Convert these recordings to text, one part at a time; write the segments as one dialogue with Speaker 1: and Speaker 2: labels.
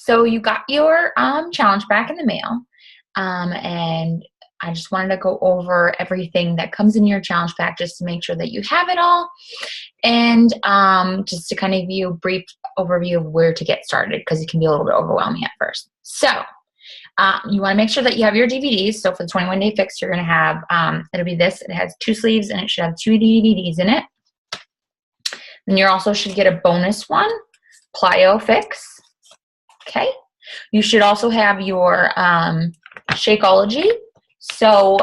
Speaker 1: So you got your challenge back in the mail, and I just wanted to go over everything that comes in your challenge pack just to make sure that you have it all, and just to kind of give you a brief overview of where to get started because it can be a little bit overwhelming at first. So you want to make sure that you have your DVDs. So for the 21 Day Fix, you're going to have, it'll be this. It has 2 sleeves and it should have 2 DVDs in it. And you also should get a bonus one, Plyo Fix. Okay. You should also have your Shakeology. So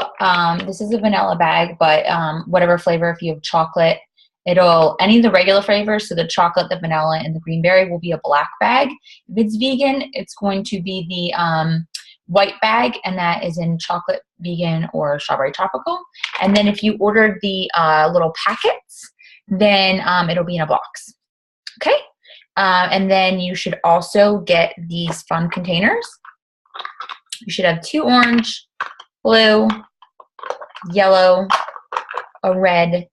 Speaker 1: this is a vanilla bag, but whatever flavor, if you have chocolate, any of the regular flavors, so the chocolate, the vanilla, and the green berry will be a black bag. If it's vegan, it's going to be the white bag, and that is in chocolate, vegan, or strawberry tropical. And then if you ordered the little packets, then it'll be in a box. Okay? And then you should also get these fun containers. You should have 2 orange, blue, yellow, a red,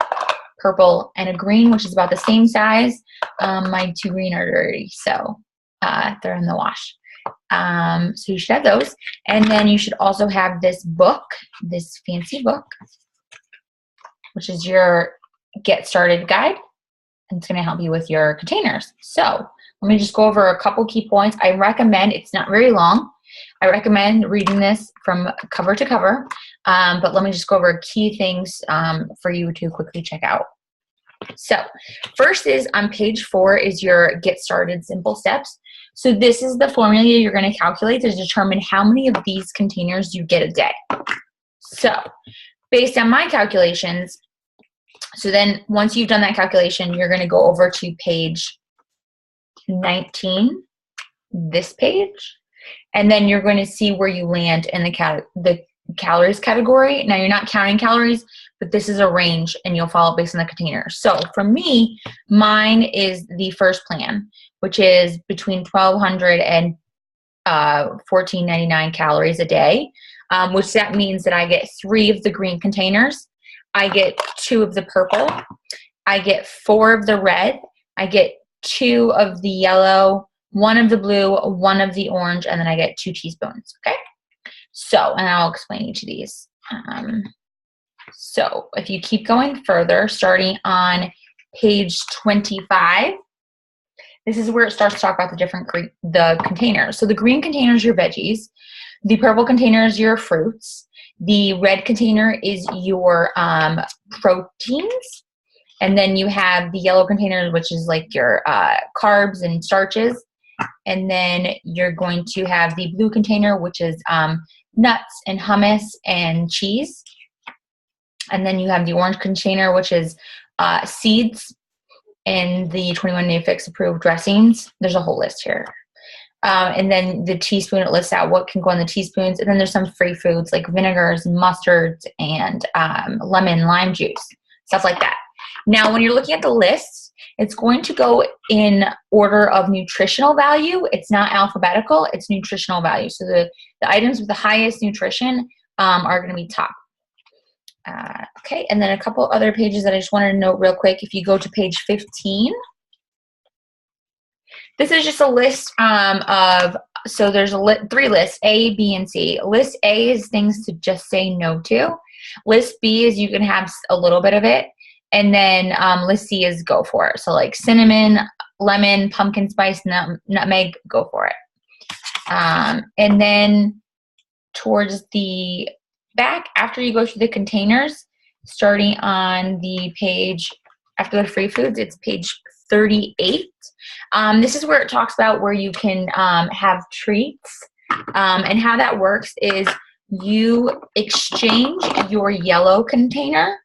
Speaker 1: purple, and a green, which is about the same size. My 2 green are dirty, so they're in the wash. So you should have those. And then you should also have this book, this fancy book, which is your Get Started guide. And it's going to help you with your containers. So let me just go over a couple key points. I recommend, it's not very long, I recommend reading this from cover to cover, but let me just go over key things for you to quickly check out. So first is on page 4 is your Get Started Simple Steps. So this is the formula you're going to calculate to determine how many of these containers you get a day. So based on my calculations, so then once you've done that calculation, you're going to go over to page 19, this page, and then you're going to see where you land in the calories category. Now you're not counting calories, but this is a range and you'll follow it based on the container. So for me, mine is the first plan, which is between 1,200 and 1,499 calories a day, which that means that I get 3 of the green containers. I get 2 of the purple. I get 4 of the red. I get 2 of the yellow, 1 of the blue, 1 of the orange, and then I get 2 teaspoons, okay? So, and I'll explain each of these. So if you keep going further, starting on page 25, this is where it starts to talk about the containers. So the green container is your veggies. The purple container is your fruits. The red container is your proteins. And then you have the yellow container, which is like your carbs and starches. And then you're going to have the blue container, which is nuts and hummus and cheese. And then you have the orange container, which is seeds and the 21 Day Fix approved dressings. There's a whole list here. And then the teaspoon, it lists out what can go in the teaspoons. And then there's some free foods like vinegars, mustards, and lemon, lime juice, stuff like that. Now, when you're looking at the list, it's going to go in order of nutritional value. It's not alphabetical, it's nutritional value. So the items with the highest nutrition are going to be top. Okay, and then a couple other pages that I just wanted to note real quick. If you go to page 15, this is just a list so there's 3 lists, A, B, and C. List A is things to just say no to. List B is you can have a little bit of it. And then list C is go for it. So like cinnamon, lemon, pumpkin spice, nutmeg, go for it. And then towards the back, after you go through the containers, starting on the page after the free foods, it's page 38. This is where it talks about where you can have treats. And how that works is you exchange your yellow container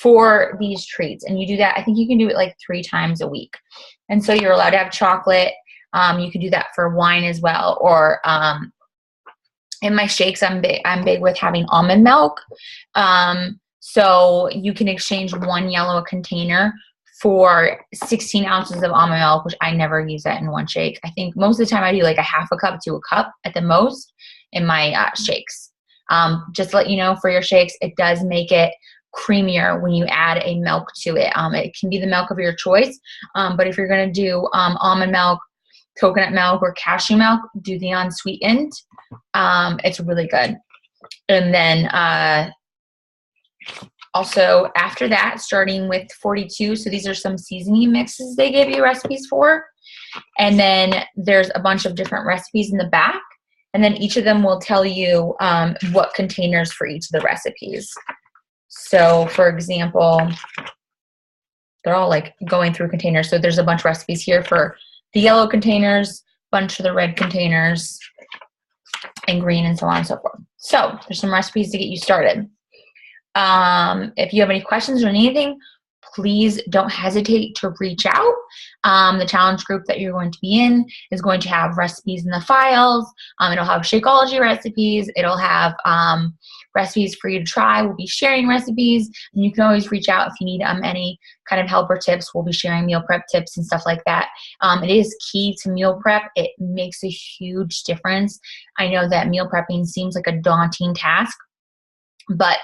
Speaker 1: for these treats. And you do that, I think you can do it like 3 times a week. And so you're allowed to have chocolate. You can do that for wine as well. Or in my shakes, I'm big with having almond milk. So you can exchange 1 yellow container for 16 ounces of almond milk, which I never use that in one shake. I think most of the time I do like a half a cup to a cup at the most in my shakes. Just to let you know, for your shakes, it does make it creamier when you add a milk to it. It can be the milk of your choice, but if you're going to do almond milk, coconut milk or cashew milk, do the unsweetened. It's really good. And then also after that, starting with 42, so these are some seasoning mixes they give you recipes for. And then there's a bunch of different recipes in the back. And then each of them will tell you what containers for each of the recipes. So for example, they're all like going through containers. So there's a bunch of recipes here for the yellow containers, bunch for the red containers, and green, and so on and so forth. So there's some recipes to get you started. If you have any questions or anything, please don't hesitate to reach out. The challenge group that you're going to be in is going to have recipes in the files. It'll have Shakeology recipes. It'll have recipes for you to try. We'll be sharing recipes, and you can always reach out if you need any kind of help or tips. We'll be sharing meal prep tips and stuff like that. It is key to meal prep. It makes a huge difference. I know that meal prepping seems like a daunting task, but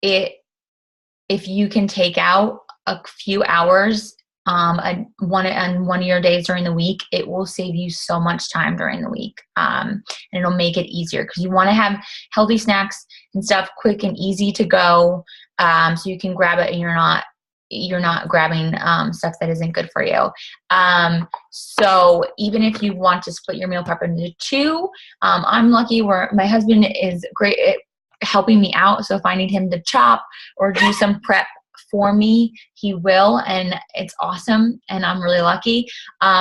Speaker 1: if you can take out a few hours on one of your days during the week, it will save you so much time during the week, and it'll make it easier because you want to have healthy snacks and stuff quick and easy to go, so you can grab it and you're not grabbing stuff that isn't good for you. So even if you want to split your meal prep into two, I'm lucky where my husband is great at helping me out. So if I need him to chop or do some prep for me, he will, and it's awesome, and I'm really lucky.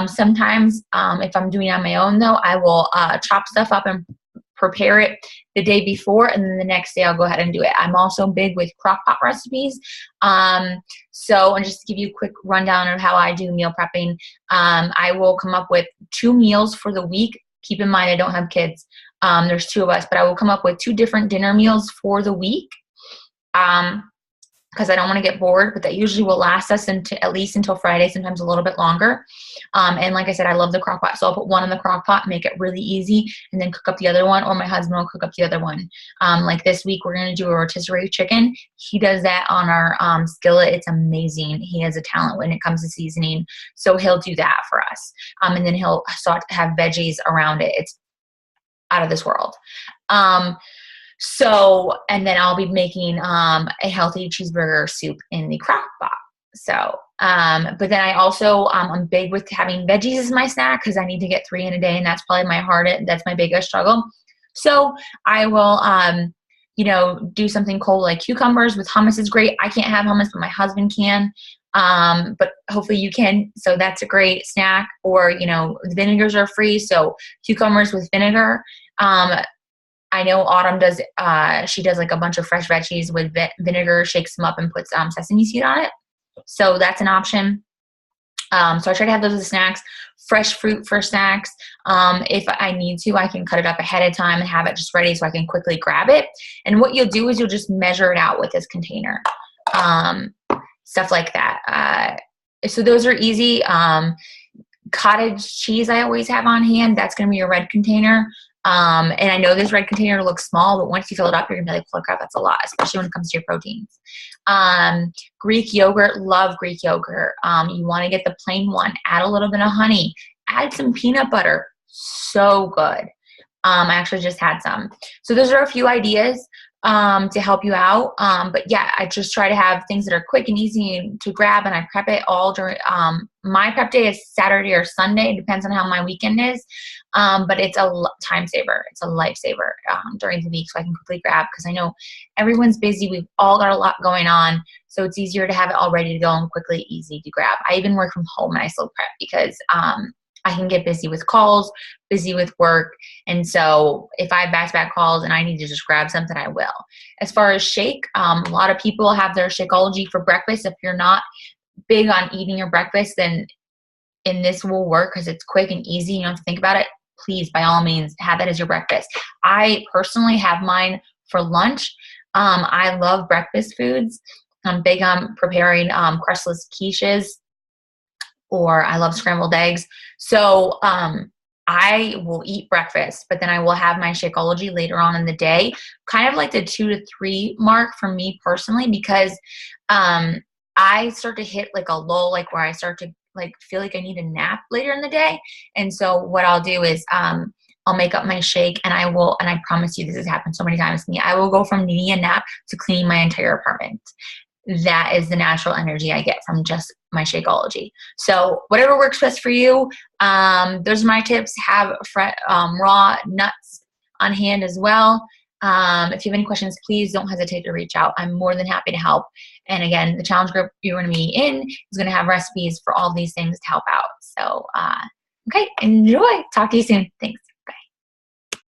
Speaker 1: Sometimes if I'm doing it on my own though, I will chop stuff up and prepare it the day before, and then the next day I'll go ahead and do it. I'm also big with crock pot recipes. So, and just to give you a quick rundown of how I do meal prepping, I will come up with 2 meals for the week. Keep in mind I don't have kids. There's 2 of us, but I will come up with 2 different dinner meals for the week, because I don't want to get bored, but that usually will last us at least until Friday, sometimes a little bit longer. And like I said, I love the crock pot, so I'll put one in the crock pot, make it really easy, and then cook up the other one, or my husband will cook up the other one. Like this week, we're going to do a rotisserie chicken. He does that on our skillet. It's amazing. He has a talent when it comes to seasoning, so he'll do that for us. And then he'll have veggies around it. It's out of this world. So, and then I'll be making a healthy cheeseburger soup in the crock pot. So, but then I also, I'm big with having veggies as my snack because I need to get 3 in a day, and that's probably that's my biggest struggle. So I will, do something cold like cucumbers with hummus is great. I can't have hummus, but my husband can. But hopefully you can. So that's a great snack. Or, the vinegars are free. So cucumbers with vinegar. I know Autumn does, she does like a bunch of fresh veggies with vinegar, shakes them up and puts sesame seed on it. So that's an option. So I try to have those as snacks. Fresh fruit for snacks. If I need to, I can cut it up ahead of time and have it just ready so I can quickly grab it. And what you'll do is you'll just measure it out with this container. Stuff like that. So those are easy. Cottage cheese I always have on hand. That's going to be your red container. And I know this red container looks small, but once you fill it up, you're going to be like, look, that's a lot, especially when it comes to your proteins. Greek yogurt, love Greek yogurt. You want to get the plain one, add a little bit of honey, add some peanut butter. So good. I actually just had some. So those are a few ideas to help you out. But yeah, I just try to have things that are quick and easy to grab, and I prep it all during, my prep day is Saturday or Sunday. It depends on how my weekend is. But it's a time saver. It's a lifesaver during the week, so I can quickly grab, because I know everyone's busy. We've all got a lot going on, so it's easier to have it all ready to go and quickly easy to grab. I even work from home and I still prep because I can get busy with calls, busy with work. And so if I have back-to-back calls and I need to just grab something, I will. As far as shake, a lot of people have their Shakeology for breakfast. If you're not big on eating your breakfast, then this will work because it's quick and easy. You don't have to think about it. Please, by all means, have that as your breakfast. I personally have mine for lunch. I love breakfast foods. I'm big on preparing crustless quiches, or I love scrambled eggs. So I will eat breakfast, but then I will have my Shakeology later on in the day, kind of like the 2 to 3 mark for me personally, because I start to hit like a lull, like where I start to like feel like I need a nap later in the day. And so what I'll do is I'll make up my shake, and I promise you this has happened so many times to me. I will go from needing a nap to cleaning my entire apartment. That is the natural energy I get from just my Shakeology. So whatever works best for you. Those are my tips. Have raw nuts on hand as well. If you have any questions, please don't hesitate to reach out. I'm more than happy to help. And again, the challenge group you're going to be in is going to have recipes for all these things to help out. So, okay, enjoy. Talk to you soon. Thanks.